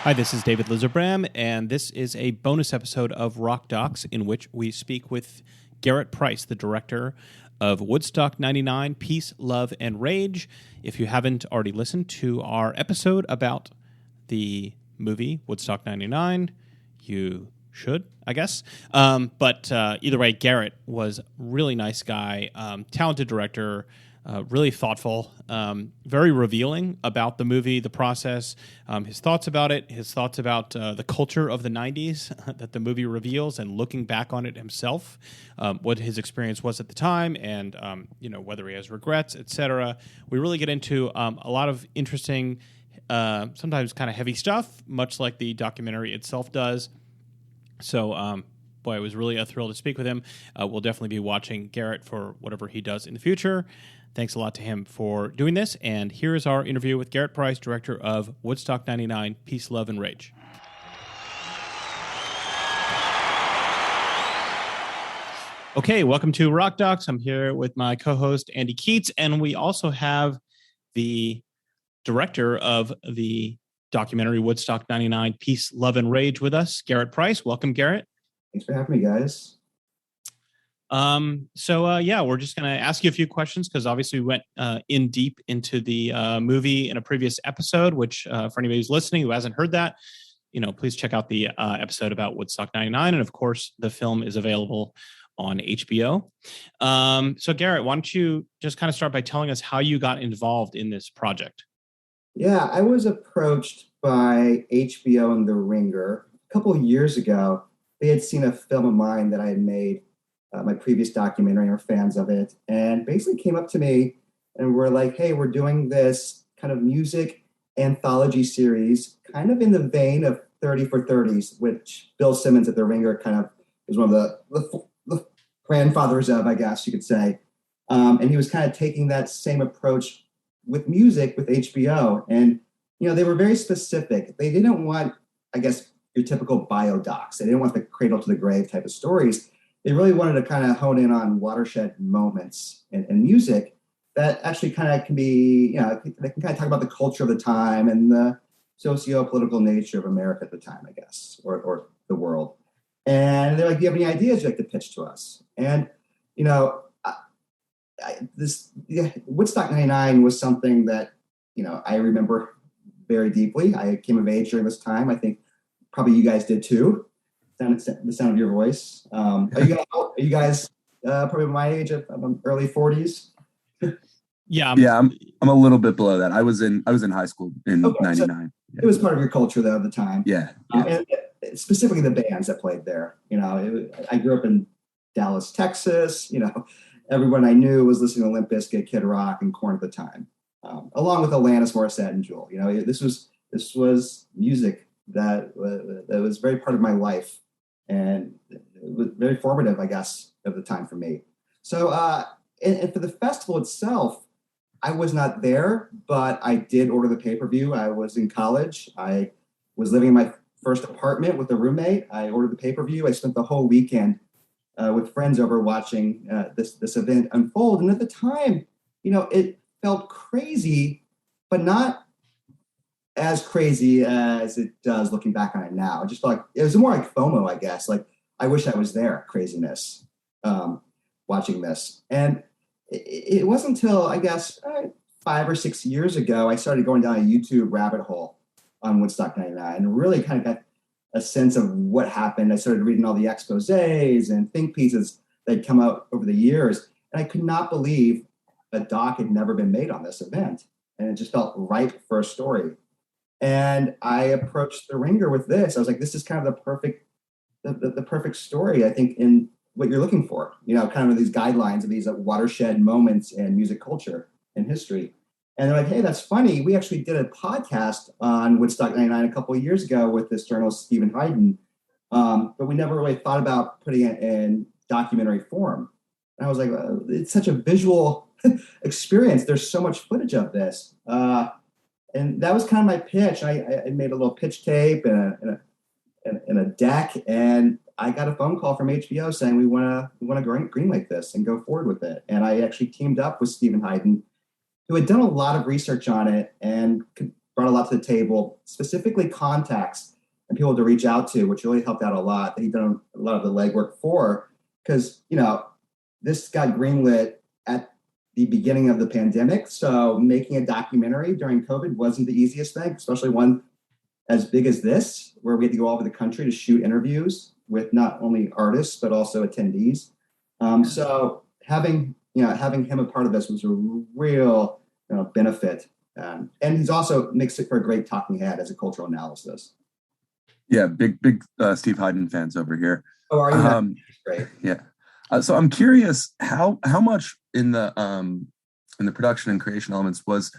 Hi, this is David Lizerbram, and this is a bonus episode of Rock Docs in which we speak with Garret Price, the director of Woodstock 99, Peace, Love, and Rage. If you haven't already listened to our episode about the movie Woodstock 99, you should, I guess. But either way, Garret was a really nice guy, talented director, really thoughtful, very revealing about the movie, the process, his thoughts about it, his thoughts about the culture of the 90s that the movie reveals, and looking back on it himself, what his experience was at the time, and whether he has regrets, etc. We really get into a lot of interesting, sometimes kind of heavy stuff, much like the documentary itself does. So, boy, it was really a thrill to speak with him. We'll definitely be watching Garret for whatever he does in the future. Thanks a lot to him for doing this. And here is our interview with Garret Price, director of Woodstock 99, Peace, Love, and Rage. Okay, welcome to Rock Docs. I'm here with my co-host, Andy Keatts, and we also have the director of the documentary Woodstock 99, Peace, Love, and Rage with us, Garret Price. Welcome, Garret. Thanks for having me, guys. We're just going to ask you a few questions because obviously we went in deep into the movie in a previous episode, which for anybody who's listening who hasn't heard that, please check out the episode about Woodstock 99. And of course, the film is available on HBO. So Garret, why don't you just kind of start by telling us how you got involved in this project? Yeah, I was approached by HBO and The Ringer a couple of years ago. They had seen a film of mine that I had made, my previous documentary, or fans of it, and basically came up to me and were like, hey, we're doing this kind of music anthology series, kind of in the vein of 30 for 30s, which Bill Simmons at The Ringer kind of is one of the grandfathers of, I guess you could say. And he was kind of taking that same approach with music with HBO. And, they were very specific. They didn't want, I guess, your typical biodocs. They didn't want the cradle to the grave type of stories. They really wanted to kind of hone in on watershed moments and music that actually kind of can be, they can kind of talk about the culture of the time and the socio-political nature of America at the time, I guess, or the world. And they're like, do you have any ideas you'd like to pitch to us? And, Woodstock 99 was something that, I remember very deeply. I came of age during this time. I think probably you guys did too. The sound of your voice. Are you guys probably my age of early 40s? Yeah, I'm a little bit below that. I was in high school in 99. So it was part of your culture though at the time. Yeah. And specifically the bands that played there. I grew up in Dallas, Texas. Everyone I knew was listening to Limp Bizkit, Kid Rock, and Korn at the time, along with Alanis Morissette and Jewel. This was music that was very part of my life. And it was very formative, I guess, at the time for me. So, and for the festival itself, I was not there, but I did order the pay-per-view. I was in college. I was living in my first apartment with a roommate. I ordered the pay-per-view. I spent the whole weekend with friends over watching this event unfold. And at the time, it felt crazy, but not as crazy as it does looking back on it now. It just felt like it was more like FOMO, I guess. Like I wish I was there, craziness, watching this. And it wasn't until I guess 5 or 6 years ago I started going down a YouTube rabbit hole on Woodstock 99 and really kind of got a sense of what happened. I started reading all the exposés and think pieces that had come out over the years, and I could not believe a doc had never been made on this event, and it just felt ripe for a story. And I approached The Ringer with this. I was like, this is kind of the perfect story, I think, in what you're looking for, kind of these guidelines of these watershed moments in music culture and history. And they're like, hey, that's funny. We actually did a podcast on Woodstock 99 a couple of years ago with this journalist, Stephen Hayden. But we never really thought about putting it in documentary form. And I was like, it's such a visual experience. There's so much footage of this. And that was kind of my pitch. I made a little pitch tape and a deck, and I got a phone call from HBO saying we want to greenlight this and go forward with it. And I actually teamed up with Stephen Hayden, who had done a lot of research on it and could brought a lot to the table, specifically contacts and people to reach out to, which really helped out a lot. That he'd done a lot of the legwork for, because, this got greenlit at the beginning of the pandemic. So making a documentary during COVID wasn't the easiest thing, especially one as big as this, where we had to go all over the country to shoot interviews with not only artists, but also attendees. So having him a part of this was a real benefit. And he's also makes it for a great talking head as a cultural analysis. Yeah, big Steve Hyden fans over here. Oh, are you? Great. Yeah. So I'm curious how much in the production and creation elements was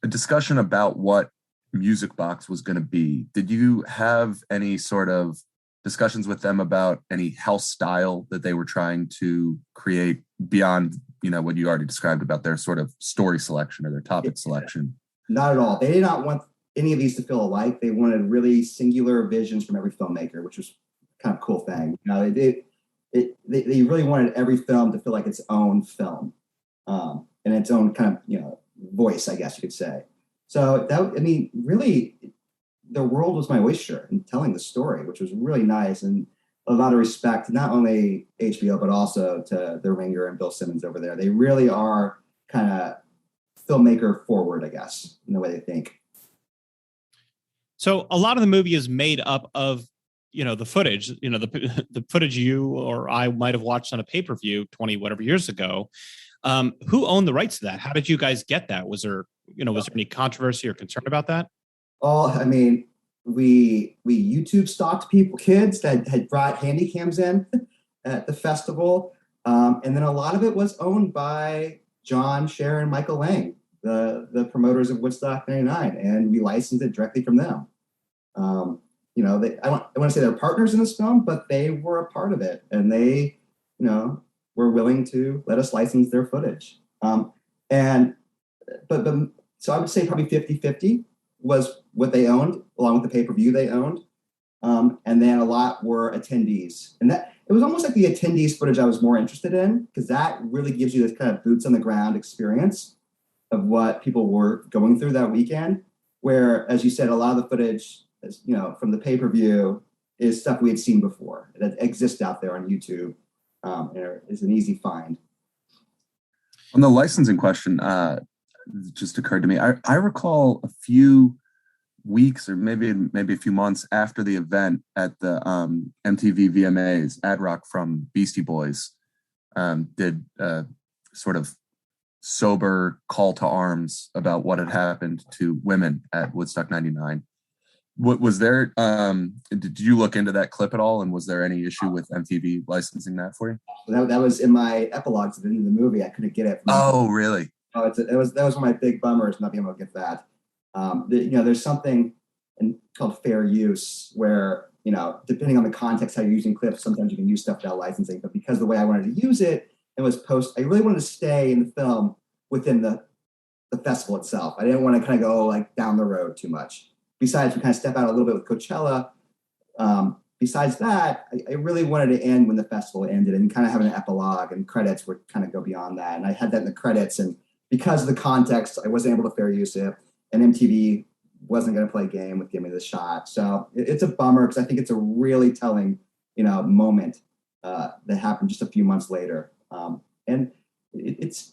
a discussion about what Music Box was going to be. Did you have any sort of discussions with them about any house style that they were trying to create beyond, what you already described about their sort of story selection or their topic selection? Not at all. They did not want any of these to feel alike. They wanted really singular visions from every filmmaker, which was kind of a cool thing. They really wanted every film to feel like its own film, and its own kind of, voice, I guess you could say. So really, the world was my oyster in telling the story, which was really nice, and a lot of respect, not only HBO, but also to The Ringer and Bill Simmons over there. They really are kind of filmmaker forward, I guess, in the way they think. So a lot of the movie is made up of, the footage, the footage you or I might have watched on a pay-per-view 20 whatever years ago. Who owned the rights to that? How did you guys get that? Was there any controversy or concern about that? We YouTube stalked kids that had brought handy cams in at the festival. And then a lot of it was owned by John, Sharon, Michael Lang, the promoters of Woodstock 99. And we licensed it directly from them. I want to say they're partners in this film, but they were a part of it. And they, were willing to let us license their footage. So I would say probably 50-50 was what they owned, along with the pay-per-view they owned. And then a lot were attendees. And that it was almost like the attendees footage I was more interested in, because that really gives you this kind of boots on the ground experience of what people were going through that weekend. Where, as you said, a lot of the footage, from the pay-per-view is stuff we had seen before that exists out there on YouTube. And is an easy find. On the licensing question, just occurred to me. I recall a few weeks or maybe a few months after the event at the MTV VMAs, Adrock from Beastie Boys did a sort of sober call to arms about what had happened to women at Woodstock 99. What was there? Did you look into that clip at all? And was there any issue with MTV licensing that for you? That was in my epilogues at the end of the movie. I couldn't get it. Oh, really? Oh, that was one of my big bummers, not being able to get that. There's something called fair use where, depending on the context, how you're using clips, sometimes you can use stuff without licensing. But because the way I wanted to use it, I really wanted to stay in the film within the festival itself. I didn't want to kind of go down the road too much. Besides, we kind of step out a little bit with Coachella. Besides that, I really wanted to end when the festival ended and kind of have an epilogue, and credits would kind of go beyond that. And I had that in the credits, and because of the context, I wasn't able to fair use it, and MTV wasn't going to play a game with Give Me the Shot. So it's a bummer, because I think it's a really telling, moment that happened just a few months later. And it's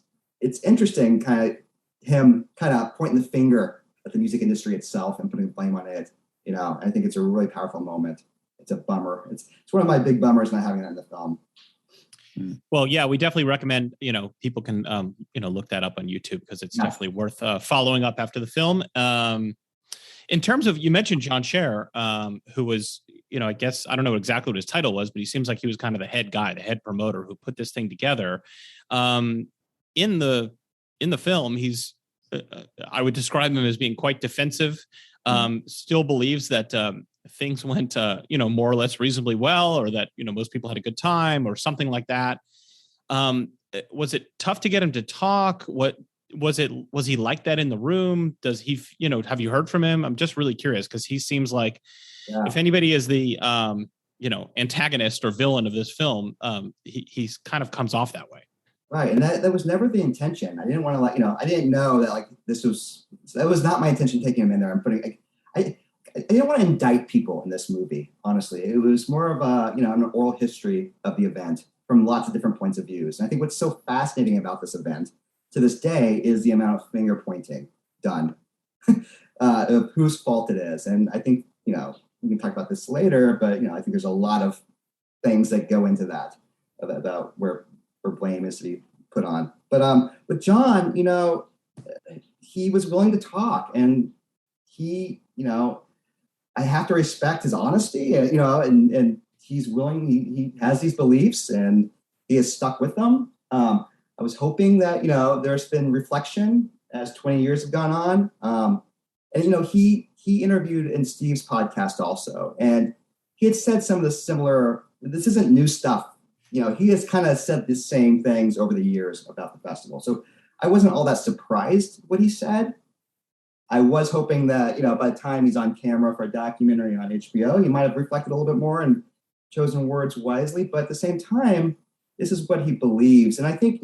interesting, kind of him kind of pointing the finger at the music industry itself and putting the blame on it. I think it's a really powerful moment. It's a bummer. It's one of my big bummers not having that in the film. Well, yeah, we definitely recommend, people can, look that up on YouTube, because it's definitely worth following up after the film. In terms of, you mentioned John Scher, who was, I guess, I don't know exactly what his title was, but he seems like he was kind of the head guy, the head promoter who put this thing together. In the film, he's, I would describe him as being quite defensive, still believes that things went, more or less reasonably well, or that, most people had a good time or something like that. Was it tough to get him to talk? Was he like that in the room? Does he, have you heard from him? I'm just really curious, because he seems like if anybody is the, antagonist or villain of this film, he's kind of comes off that way. Right. And that was never the intention. I didn't want to I didn't know that this was So that was not my intention taking him in there. I didn't want to indict people in this movie, honestly. It was more of an oral history of the event from lots of different points of views. And I think what's so fascinating about this event to this day is the amount of finger pointing done of whose fault it is. And I think, we can talk about this later, but, I think there's a lot of things that go into that about where blame is to be put on. But with John, he was willing to talk, and he, I have to respect his honesty, and he's willing, he has these beliefs and he has stuck with them. I was hoping that, there's been reflection as 20 years have gone on. And, he interviewed in Steve's podcast also, and he had said some of the similar, this isn't new stuff. He has kind of said the same things over the years about the festival. So I wasn't all that surprised what he said. I was hoping that, by the time he's on camera for a documentary on HBO, he might have reflected a little bit more and chosen words wisely. But at the same time, this is what he believes. And I think,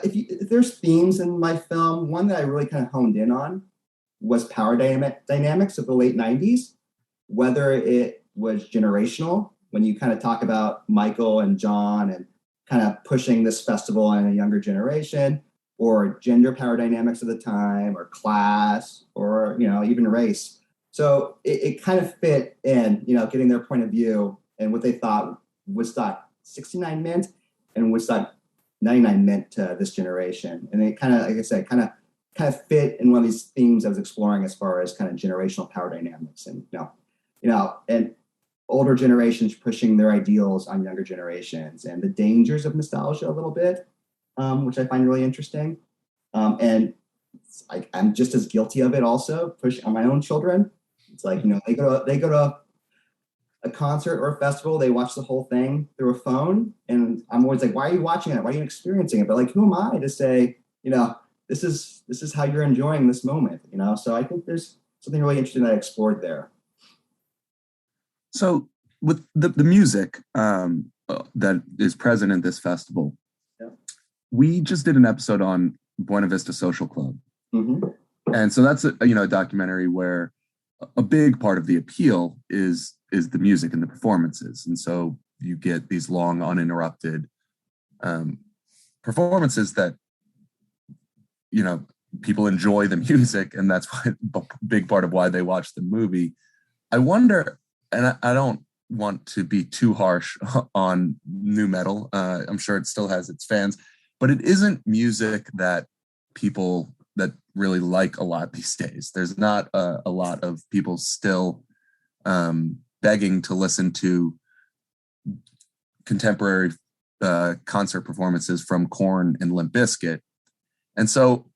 if there's themes in my film, one that I really kind of honed in on was power dynamics of the late 90s, whether it was generational, when you kind of talk about Michael and John and kind of pushing this festival on a younger generation, or gender power dynamics of the time, or class, or, even race. So it kind of fit in, getting their point of view and what they thought Woodstock 69 meant and Woodstock 99 meant to this generation. And it kind of, like I said, kind of fit in one of these themes I was exploring as far as kind of generational power dynamics and, and older generations pushing their ideals on younger generations and the dangers of nostalgia a little bit, which I find really interesting. And I'm just as guilty of it also, pushing on my own children. It's like, they go to a concert or a festival, they watch the whole thing through a phone. And I'm always like, why are you watching it? Why are you experiencing it? But like, who am I to say, this is how you're enjoying this moment, So I think there's something really interesting that I explored there. So with the music that is present in this festival, we just did an episode on Buena Vista Social Club. Mm-hmm. And so that's a documentary where a big part of the appeal is the music and the performances. And so you get these long, uninterrupted performances that, people enjoy the music, and that's why a big part of why they watch the movie. I wonder, and I don't want to be too harsh on nu metal. I'm sure it still has its fans, but it isn't music that people that really like a lot these days. There's not a lot of people still begging to listen to contemporary concert performances from Korn and Limp Bizkit. And so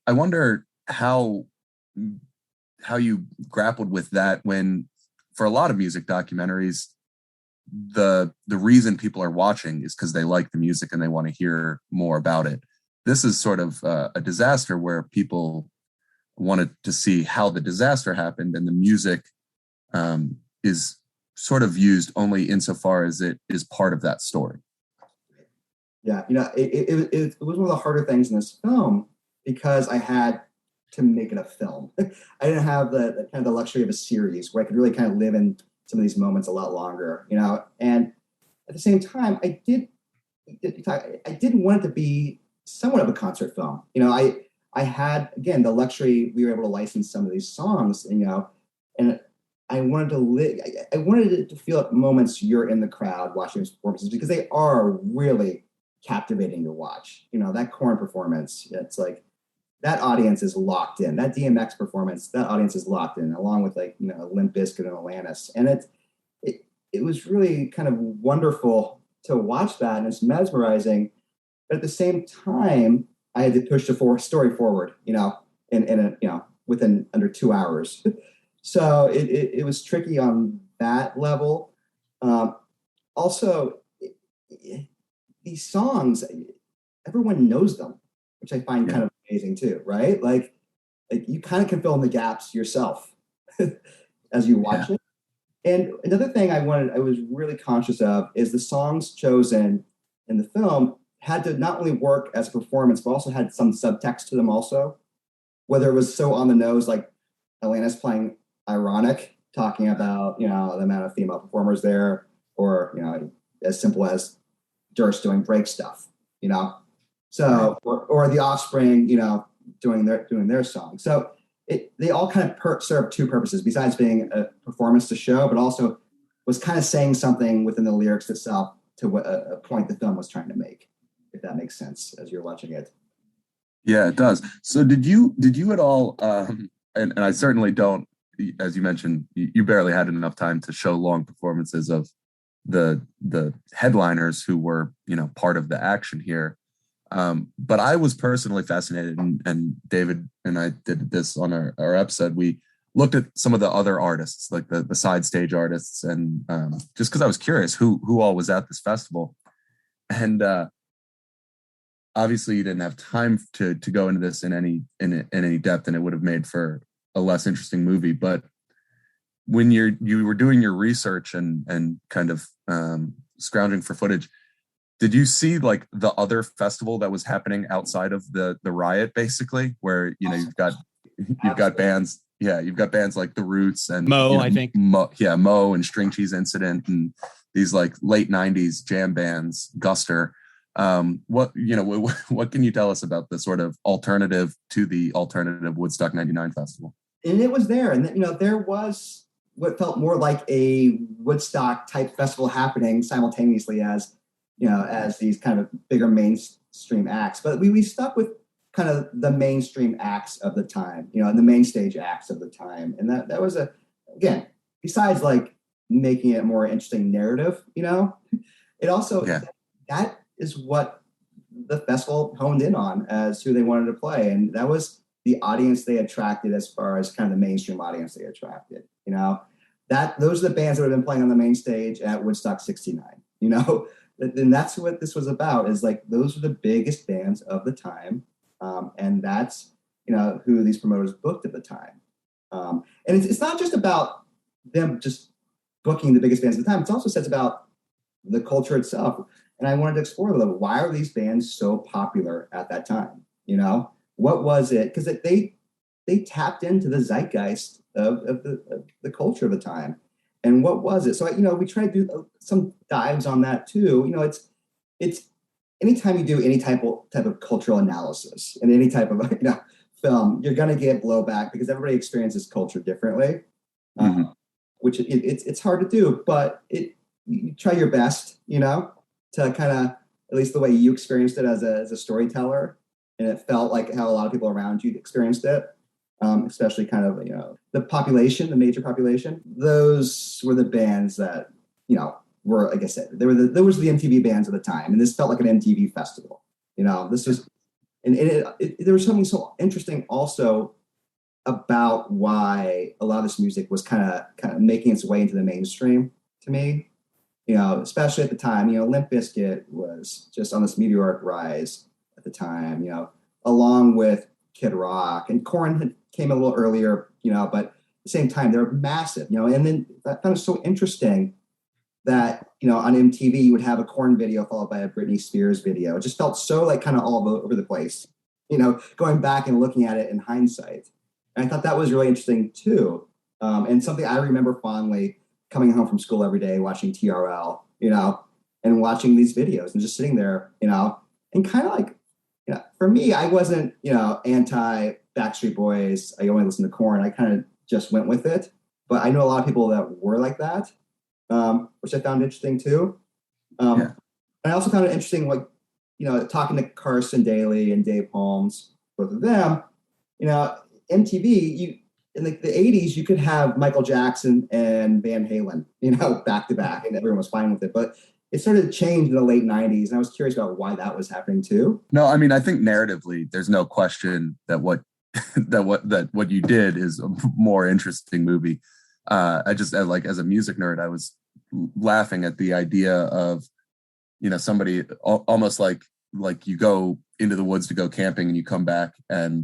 I wonder how you grappled with that when, for a lot of music documentaries, the reason people are watching is because they like the music and they want to hear more about it. This is sort of a disaster where people wanted to see how the disaster happened, and the music is sort of used only insofar as it is part of that story. Yeah, it was one of the harder things in this film because I had to make it a film. I didn't have the kind of the luxury of a series where I could really kind of live in some of these moments a lot longer, and at the same time, I didn't want it to be somewhat of a concert film. I had, again, the luxury, we were able to license some of these songs, and I wanted it to feel at moments you're in the crowd watching these performances because they are really captivating to watch. That Korn performance, it's like that audience is locked in. That DMX performance, that audience is locked in, along with Limp Bizkit and Atlantis. And it was really kind of wonderful to watch that, and it's mesmerizing. But at the same time, I had to push the story forward, within under 2 hours. So it was tricky on that level. Also, these songs, everyone knows them, which I find kind of amazing too, right? Like you kind of can fill in the gaps yourself as you watch it. And another thing I was really conscious of is the songs chosen in the film had to not only work as a performance, but also had some subtext to them also. whether it was so on the nose, like Atlantis playing ironic, talking about, the amount of female performers there, or, as simple as Durst doing break stuff, So, or the Offspring, doing their song. So they all kind of serve two purposes, besides being a performance to show, but also was kind of saying something within the lyrics itself to a point the film was trying to make, if that makes sense as you're watching it. Yeah, it does. So did you at all, and I certainly don't, as you mentioned, you barely had enough time to show long performances of the headliners who were, part of the action here. But I was personally fascinated, and David and I did this on our episode. We looked at some of the other artists, like the side stage artists, and just because I was curious who all was at this festival. And obviously you didn't have time to go into this in any depth, and it would have made for a less interesting movie. But when you were doing your research and kind of scrounging for footage, did you see like the other festival that was happening outside of the riot, basically, where you've got bands, you've got bands like The Roots and Mo, I think, Mo and String Cheese Incident, and these like late '90s jam bands, Guster. What can you tell us about the sort of alternative to the alternative Woodstock '99 festival? And it was there, and there was what felt more like a Woodstock type festival happening simultaneously as these kind of bigger mainstream acts. But we stuck with kind of the mainstream acts of the time, and the main stage acts of the time. And that was again, besides like making it a more interesting narrative, it also, that is what the festival honed in on as who they wanted to play. And that was the audience they attracted, as far as kind of the mainstream audience they attracted, those are the bands that would have been playing on the main stage at Woodstock 69, and that's what this was about, is like, those are the biggest bands of the time. And that's, who these promoters booked at the time. And it's not just about them just booking the biggest bands of the time. It also says about the culture itself. And I wanted to explore a little, why are these bands so popular at that time? What was it? Because they tapped into the zeitgeist of the culture of the time. And what was it? So, we try to do some dives on that too. It's anytime you do any type of cultural analysis in any type of film, you're going to get blowback because everybody experiences culture differently, which it's hard to do, but you try your best, to kind of, at least the way you experienced it as a storyteller, and it felt like how a lot of people around you experienced it. Especially kind of, the population, the major population. Those were the bands that, were, like I said, there was the MTV bands of the time. And this felt like an MTV festival. This was, and there was something so interesting also about why a lot of this music was kind of making its way into the mainstream to me, especially at the time. Limp Bizkit was just on this meteoric rise at the time, along with Kid Rock, and Korn came a little earlier, but at the same time, they're massive, and then that was so interesting that, on MTV, you would have a Korn video followed by a Britney Spears video. It just felt so like kind of all over the place, going back and looking at it in hindsight. And I thought that was really interesting too. And something I remember fondly, coming home from school every day, watching TRL, and watching these videos and just sitting there, and kind of like, for me, I wasn't, anti Backstreet Boys. I only listened to Korn. I kind of just went with it. But I know a lot of people that were like that, which I found interesting too. And I also found it interesting, like, talking to Carson Daly and Dave Holmes, both of them, MTV, in the 80s, you could have Michael Jackson and Van Halen, back to back, and everyone was fine with it. But it started to change in the late 90s, and I was curious about why that was happening too. No, I mean, I think narratively, there's no question that what you did is a more interesting movie. I just, like, as a music nerd, I was laughing at the idea of, somebody almost like you go into the woods to go camping and you come back and,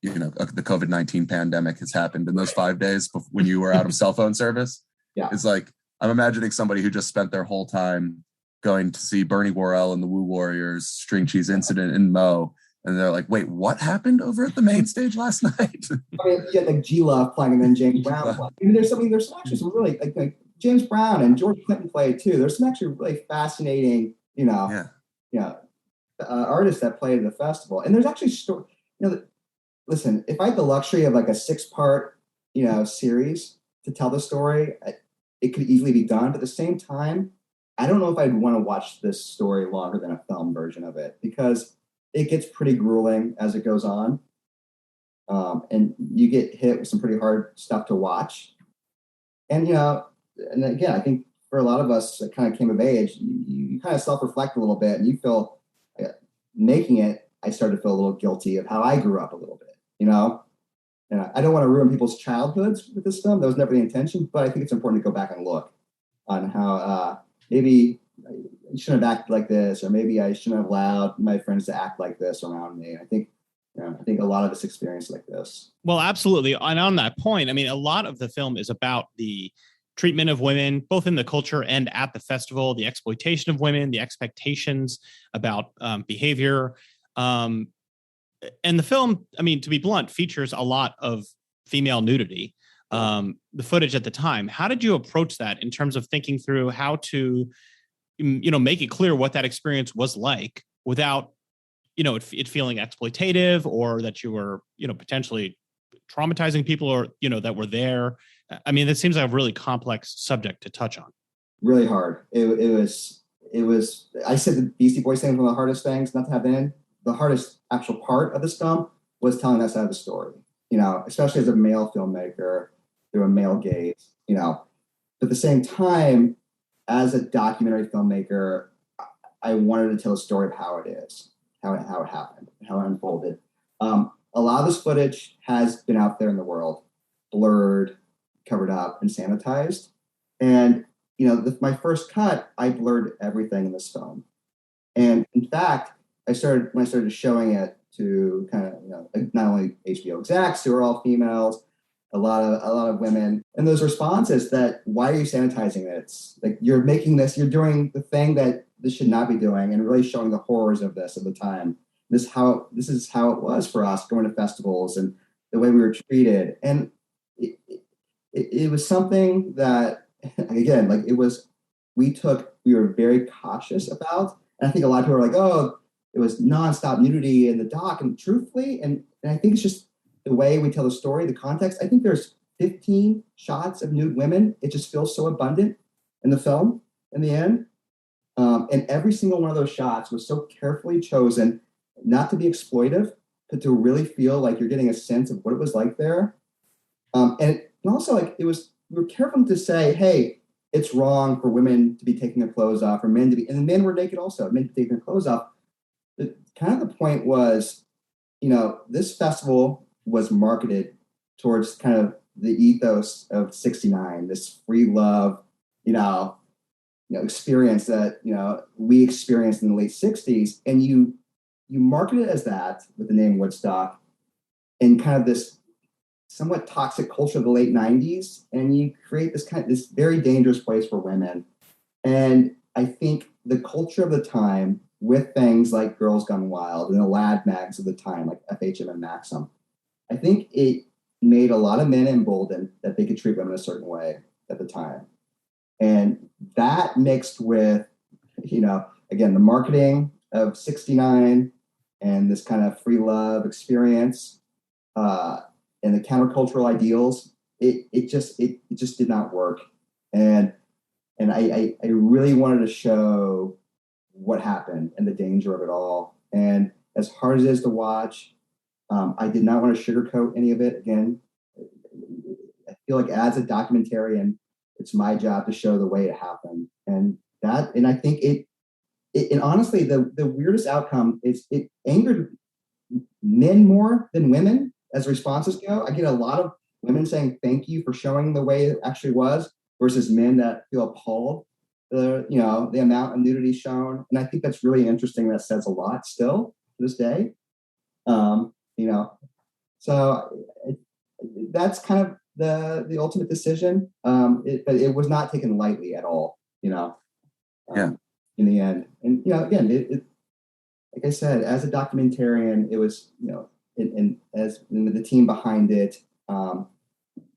the COVID-19 pandemic has happened in those 5 days when you were out of cell phone service. Yeah. It's like, I'm imagining somebody who just spent their whole time going to see Bernie Worrell and the Woo Warriors, String Cheese Incident, and Mo, And they're like, wait, what happened over at the main stage last night? I mean, you had like G-Love playing and then James Brown playing. I mean, there's actually some really like James Brown and George Clinton played too. There's some actually really fascinating, artists that played at the festival. And there's actually listen, if I had the luxury of like a 6-part, series to tell the story, it could easily be done. But at the same time, I don't know if I'd want to watch this story longer than a film version of it, because it gets pretty grueling as it goes on. And you get hit with some pretty hard stuff to watch. And, and again, I think for a lot of us that kind of came of age, you kind of self-reflect a little bit, and you feel making it, I started to feel a little guilty of how I grew up a little bit, And I don't want to ruin people's childhoods with this film. That was never the intention, but I think it's important to go back and look on how maybe I shouldn't have acted like this, or maybe I shouldn't have allowed my friends to act like this around me. I think a lot of us experience like this. Well, absolutely. And on that point, I mean, a lot of the film is about the treatment of women, both in the culture and at the festival, the exploitation of women, the expectations about behavior. And the film, I mean, to be blunt, features a lot of female nudity. The footage at the time. How did you approach that in terms of thinking through how to, make it clear what that experience was like without, it feeling exploitative, or that you were, potentially traumatizing people, or, that were there? I mean, that seems like a really complex subject to touch on. Really hard. It was, I said the Beastie Boys thing was one of the hardest things not to have in. The hardest actual part of this film was telling that side of the story, especially as a male filmmaker through a male gaze, But at the same time, as a documentary filmmaker, I wanted to tell a story of how it is, how it happened, how it unfolded. A lot of this footage has been out there in the world, blurred, covered up, and sanitized. And, my first cut, I blurred everything in this film. And in fact, when I started showing it to kind of, not only HBO execs who are all females, a lot of women, and those responses that, why are you sanitizing it? It's like, you're doing the thing that this should not be doing, and really showing the horrors of this at the time. This is how it was for us going to festivals and the way we were treated. And it was something that, again, like we were very cautious about. And I think a lot of people are like, oh, it was nonstop nudity in the doc. And truthfully, and I think it's just the way we tell the story, the context. I think there's 15 shots of nude women. It just feels so abundant in the film in the end. And every single one of those shots was so carefully chosen, not to be exploitive, but to really feel like you're getting a sense of what it was like there. And also, like, we were careful to say, hey, it's wrong for women to be taking their clothes off, or men to be, and men were naked also, men to take their clothes off. Kind of the point was, this festival was marketed towards kind of the ethos of '69, this free love, experience that, we experienced in the late '60s. And you market it as that with the name Woodstock, and kind of this somewhat toxic culture of the late '90s. And you create this very dangerous place for women. And I think the culture of the time, with things like Girls Gone Wild and the lad mags of the time, like FHM and Maxim, I think it made a lot of men emboldened that they could treat women a certain way at the time. And that mixed with, again, the marketing of '69 and this kind of free love experience, and the countercultural ideals, it just did not work. And I really wanted to show what happened and the danger of it all. And as hard as it is to watch, I did not want to sugarcoat any of it. Again, I feel like as a documentarian, it's my job to show the way it happened. And I think and honestly, the weirdest outcome is it angered men more than women as responses go. I get a lot of women saying, thank you for showing the way it actually was, versus men that feel appalled the amount of nudity shown. And I think that's really interesting. That says a lot still to this day. So that's kind of the ultimate decision. But it was not taken lightly at all, yeah. In the end. And, again, like I said, as a documentarian, it was, with the team behind it,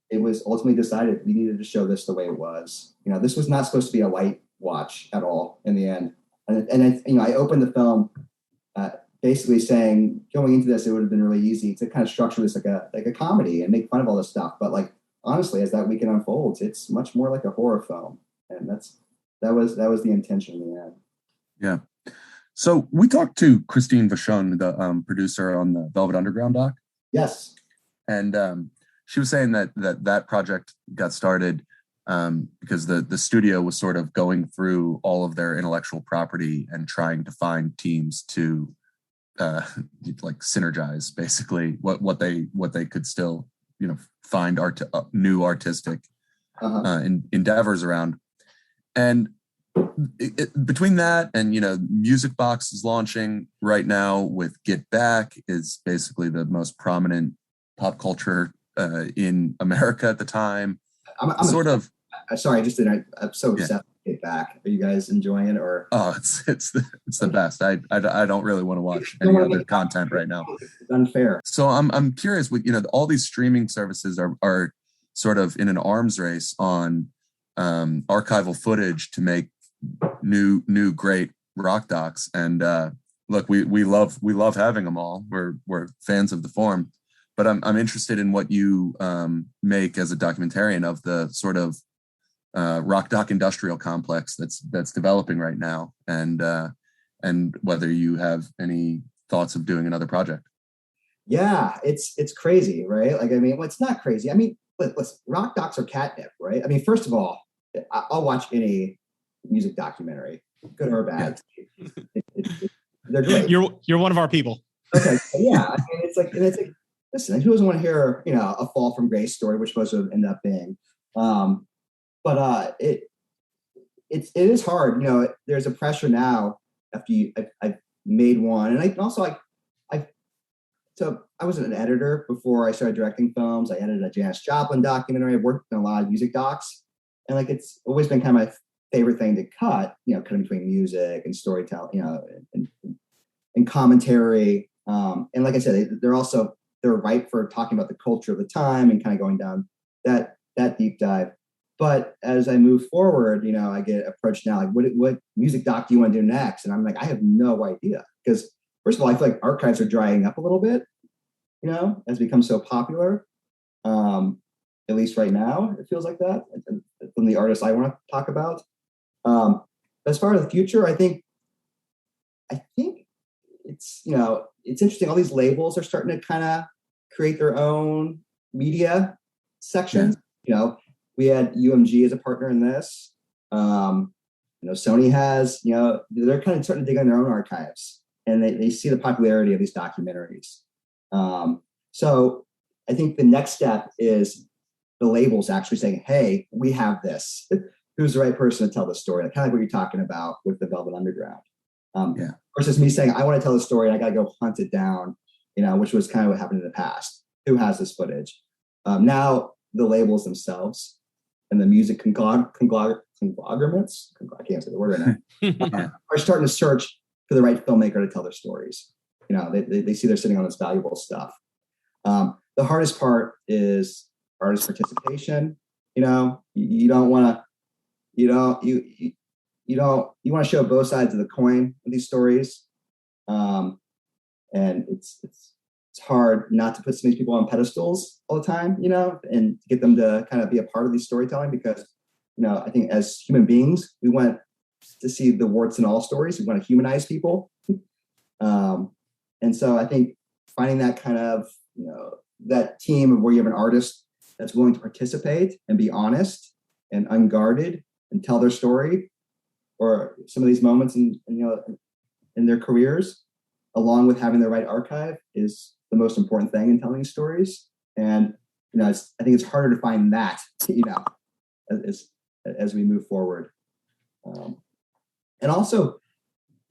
it was ultimately decided we needed to show this the way it was. This was not supposed to be a light watch at all in the end. And I opened the film basically saying, going into this, it would have been really easy to kind of structure this like a comedy and make fun of all this stuff. But like, honestly, as that weekend unfolds, it's much more like a horror film. And that was the intention in the end. Yeah. So we talked to Christine Vachon, the producer on the Velvet Underground doc. Yes. And she was saying that project got started because the studio was sort of going through all of their intellectual property and trying to find teams to like synergize basically what they could still find new artistic endeavors around. And between that and Music Box is launching right now with Get Back, is basically the most prominent pop culture in America at the time. I'm sorry, I just didn't. I'm so obsessed with Get Back. Are you guys enjoying it or? Oh, it's the best. I don't really want to watch any other content right now. It's unfair. So I'm curious. With all these streaming services are sort of in an arms race on archival footage to make new great rock docs. And look, we love having them all. We're fans of the form. But I'm interested in what you make as a documentarian of the sort of rock doc industrial complex that's developing right now, and whether you have any thoughts of doing another project. Yeah, it's crazy, right? Like, I mean, well, it's not crazy. I mean, listen, rock docs are catnip, right? I mean, first of all, I'll watch any music documentary, good or bad. Yeah. They're great. You're one of our people. Okay, yeah. I mean, it's like listen, who doesn't want to hear a fall from grace story, which supposed to end up being, but it is hard. There's a pressure now after I've made one, and so I was an editor before I started directing films. I edited a Janis Joplin documentary. I've worked on a lot of music docs, and like it's always been kind of my favorite thing to cut. Cutting between music and storytelling, and commentary. And like I said, they're right for talking about the culture of the time and kind of going down that deep dive. But as I move forward, I get approached now, like, what music doc do you want to do next? And I'm like, I have no idea. Because first of all, I feel like archives are drying up a little bit, as it becomes so popular. At least right now, it feels like that from the artists I want to talk about. As far as the future, I think it's, it's interesting. All these labels are starting to kind of create their own media sections. Yeah. We had UMG as a partner in this. Sony has, they're kind of starting to dig on their own archives, and they see the popularity of these documentaries. So I think the next step is the labels actually saying, hey, we have this. Who's the right person to tell the story? Kind of like what you're talking about with the Velvet Underground. Versus me saying, I want to tell the story and I got to go hunt it down, which was kind of what happened in the past. Who has this footage? Now the labels themselves and the music conglomerates, I can't say the word right now, are starting to search for the right filmmaker to tell their stories. They see they're sitting on this valuable stuff. The hardest part is artist participation. You want to show both sides of the coin with these stories. And it's hard not to put some of these people on pedestals all the time, and get them to kind of be a part of these storytelling, because, I think as human beings, we want to see the warts and all stories. We want to humanize people. And so I think finding that kind of, that team of where you have an artist that's willing to participate and be honest and unguarded and tell their story, or some of these moments in their careers, along with having the right archive, is the most important thing in telling stories. And I think it's harder to find that as we move forward. And also,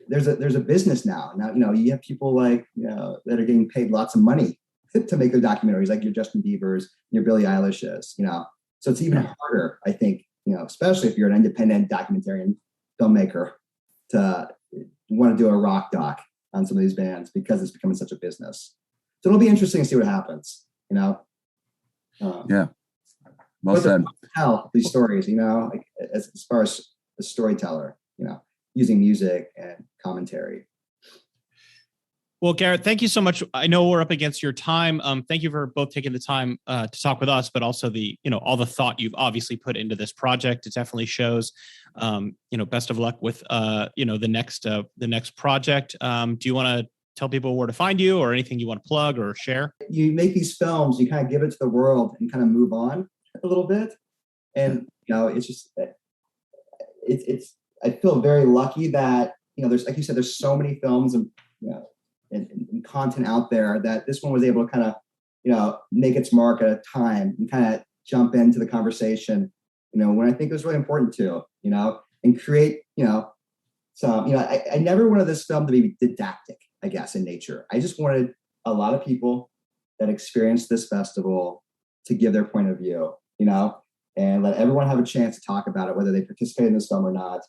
there's a business now. You have people like that are getting paid lots of money to make their documentaries, like your Justin Biebers, your Billie Eilishes. So it's even harder, I think, especially if you're an independent documentarian filmmaker, to want to do a rock doc. on some of these bands because it's becoming such a business. So it'll be interesting to see what happens, Yeah. Well said. Tell these stories, like as far as the storyteller, using music and commentary. Well, Garret, thank you so much. I know we're up against your time. Thank you for both taking the time to talk with us, but also all the thought you've obviously put into this project. It definitely shows. Best of luck with the next project. Do you want to tell people where to find you, or anything you want to plug or share? You make these films, you kind of give it to the world and kind of move on a little bit, and it's just I feel very lucky that there's, like you said, there's so many films and and content out there that this one was able to kind of make its mark at a time and kind of jump into the conversation when I think it was really important to and create some I never wanted this film to be didactic, I guess, in nature. I just wanted a lot of people that experienced this festival to give their point of view, and let everyone have a chance to talk about it, whether they participate in this film or not.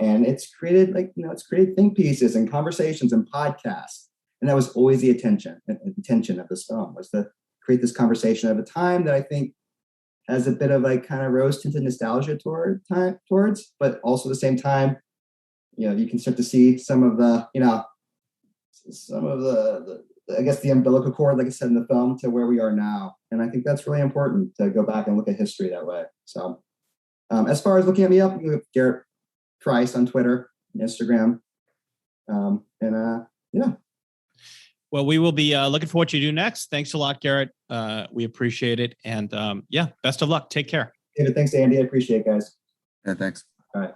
And it's created it's created think pieces and conversations and podcasts. And that was always the intention of this film, was to create this conversation at a time that I think has a bit of kind of rose-tinted nostalgia towards, but also at the same time, you can start to see some of the I guess the umbilical cord, like I said in the film, to where we are now. And I think that's really important to go back and look at history that way. So as far as looking at me up, you have Garret Price on Twitter and Instagram. Well, we will be looking for what you do next. Thanks a lot, Garret. We appreciate it. And best of luck. Take care. David, thanks, Andy. I appreciate it, guys. Yeah, thanks. All right.